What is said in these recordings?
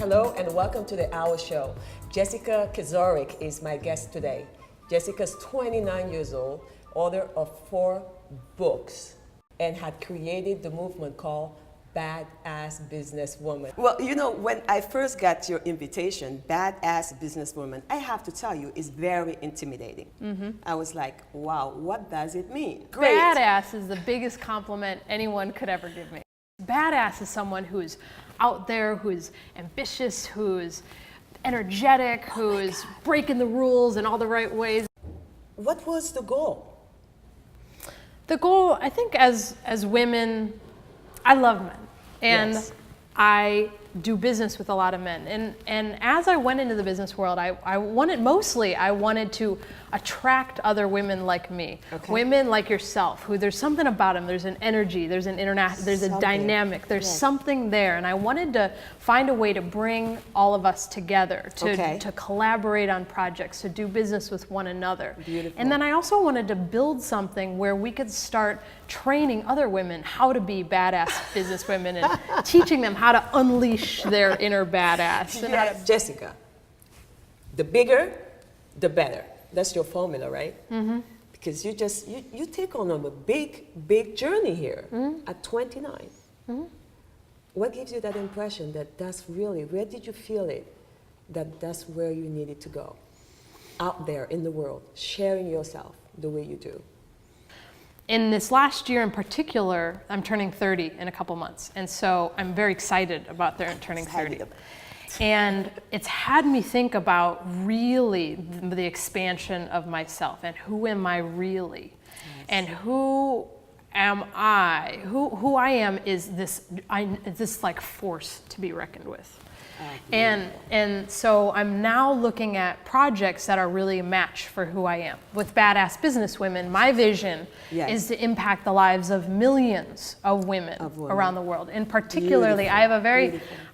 Hello and welcome to the AWA show. Jessica Kazorik is my guest today. Jessica's 29 years old, author of 4 books, and had created the movement called Badass Businesswoman. Well, you know, when I first got your invitation, Badass Businesswoman, I have to tell you, it's very intimidating. I was like, wow, what does it mean? Great. Badass is the biggest compliment anyone could ever give me. Badass is someone who is out there, who is ambitious, who is energetic, who is breaking the rules in all the right ways. What was the goal? The goal, I think, as women, I love men, and Yes. I do business with a lot of men. And as I went into the business world, I wanted to attract other women like me, women like yourself, who there's something about them. There's an energy, there's an there's a dynamic, there's something there, and I wanted to find a way to bring all of us together, to collaborate on projects, to do business with one another. Beautiful. And then I also wanted to build something where we could start training other women how to be badass businesswomen and teaching them how to unleash their inner badass. And how to Jessica, the bigger, the better. That's your formula, right? Because you take on a big journey here at 29. What gives you that impression that that's really, where did you feel it, that that's where you needed to go? Out there in the world, sharing yourself the way you do. In this last year in particular, I'm turning 30 in a couple months. And so I'm very excited about turning 30. And it's had me think about really the expansion of myself and who am I really? And who am I? Who I am is this like force to be reckoned with. And so I'm now looking at projects that are really a match for who I am. With Badass Businesswomen, my vision is to impact the lives of millions of women around the world. And particularly, I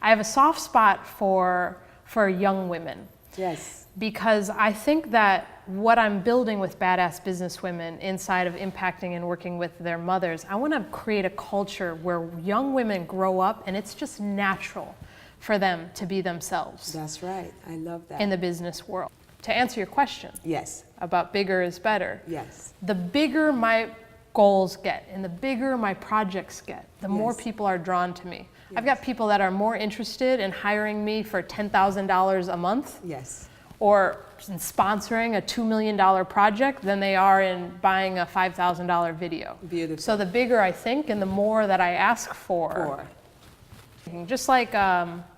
have a soft spot for young women. Yes. Because I think that what I'm building with Badass Businesswomen inside of impacting and working with their mothers, I want to create a culture where young women grow up and it's just natural for them to be themselves. That's right. I love that. In the business world. To answer your question about bigger is better, the bigger my goals get and the bigger my projects get, the more people are drawn to me. I've got people that are more interested in hiring me for $10,000 a month or in sponsoring a $2 million project than they are in buying a $5,000 video. Beautiful. So the bigger I think and the more that I ask for. Just like,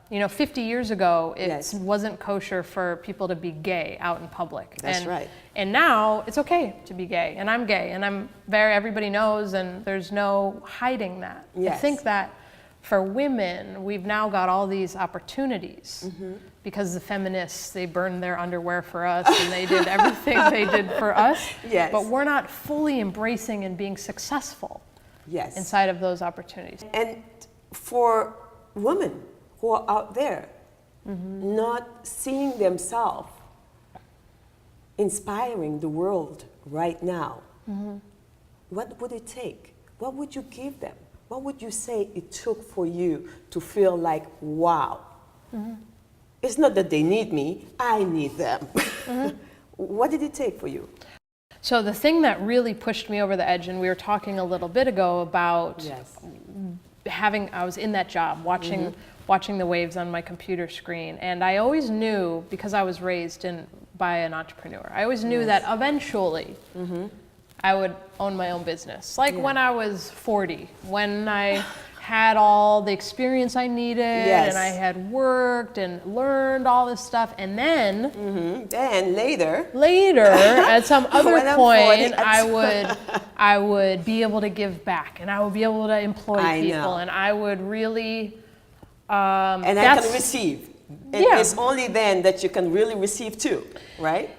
50 years ago, it wasn't kosher for people to be gay out in public. That's right. And now it's okay to be gay, and I'm gay, and everybody knows, and there's no hiding that. I think that for women, we've now got all these opportunities because the feminists, they burned their underwear for us, and they did everything they did for us. But we're not fully embracing and being successful inside of those opportunities. And for women who are out there not seeing themselves inspiring the world right now, what would it take? What would you give them? What would you say it took for you to feel like, wow, it's not that they need me, I need them. What did it take for you? So the thing that really pushed me over the edge, and we were talking a little bit ago about I was in that job, watching the waves on my computer screen, and I always knew, because I was raised by an entrepreneur, I always knew that eventually I would own my own business. Like when I was 40, when I had all the experience I needed, and I had worked and learned all this stuff, and then then later at some other point, I would be able to give back, and I would be able to employ people, and I would really and I can receive. And it's only then that you can really receive too, right?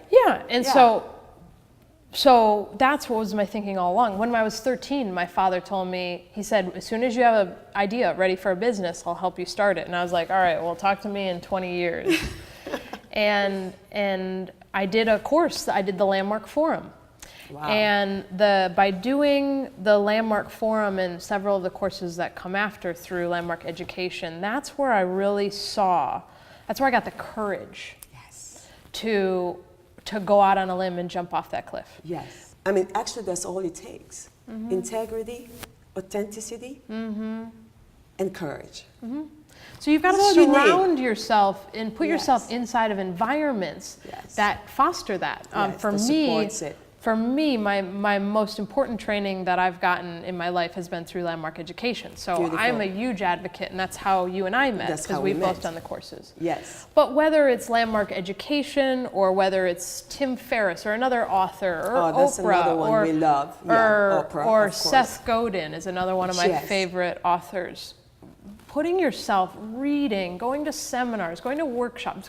And so that's what was my thinking all along. When I was 13, my father told me, he said, as soon as you have an idea ready for a business, I'll help you start it. And I was like, all right, well, talk to me in 20 years. and I did a course, I did the Landmark Forum. Wow. And by doing the Landmark Forum and several of the courses that come after through Landmark Education, that's where I really saw That's where I got the courage Yes. to go out on a limb and jump off that cliff. Yes. I mean, actually, that's all it takes. Integrity, authenticity, and courage. So you've got to That's all you need. surround yourself and put yourself Yes. inside of environments Yes. that foster that. Yes, For that me, supports it. my most important training that I've gotten in my life has been through landmark education. So Beautiful. I'm a huge advocate, and that's how you and I met, That's because how we we've both met. done the courses. Yes. But whether it's landmark education or whether it's Tim Ferriss or another author or Oh, that's Oprah another one or, we love. Yeah, or, Oprah, or of course. Seth Godin is another one of my Yes. favorite authors. Putting yourself, reading, going to seminars, going to workshops,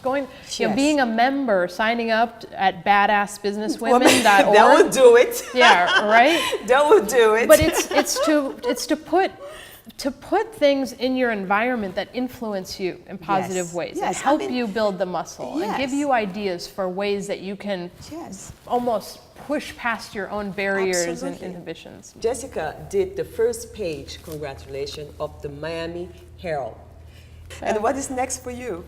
Yes. being a member, signing up at badassbusinesswomen.org. That would do it. Yeah, right? That would do it. But it's to put things in your environment that influence you in positive Yes. ways, Yes, and I help mean, you build the muscle, and give yes. you ideas for ways that you can Yes. almost push past your own barriers and Absolutely. inhibitions. Jessica did the first page, congratulations, of the Miami Herald. And what is next for you?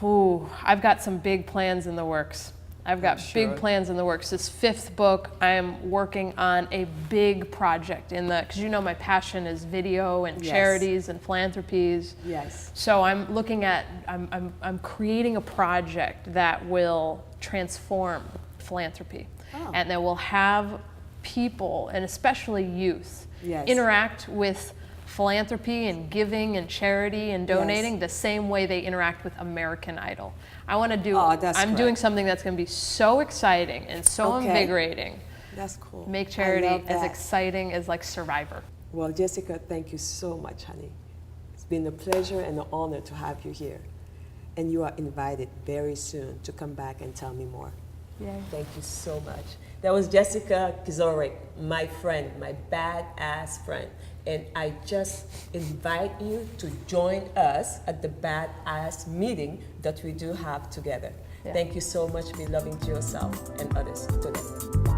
Ooh, I've got some big plans in the works. I've got sure. big plans in the works. This 5th book, I am working on a big project because you know my passion is video and Yes. charities and philanthropies. Yes. So I'm looking at, I'm creating a project that will transform philanthropy, Oh. and that will have people, and especially youth, Yes. interact with philanthropy and giving and charity and donating Yes. the same way they interact with American Idol. I want to do, Oh, that's I'm great. doing something that's going to be so exciting and so Okay. invigorating. That's cool. Make I charity love as that. exciting as like Survivor. Well, Jessica, thank you so much, honey. It's been a pleasure and an honor to have you here. And you are invited very soon to come back and tell me more. Yay. Thank you so much. That was Jessica Kizorik, my friend, my badass friend. And I just invite you to join us at the badass meeting that we do have together. Yeah. Thank you so much. Be loving to yourself and others today.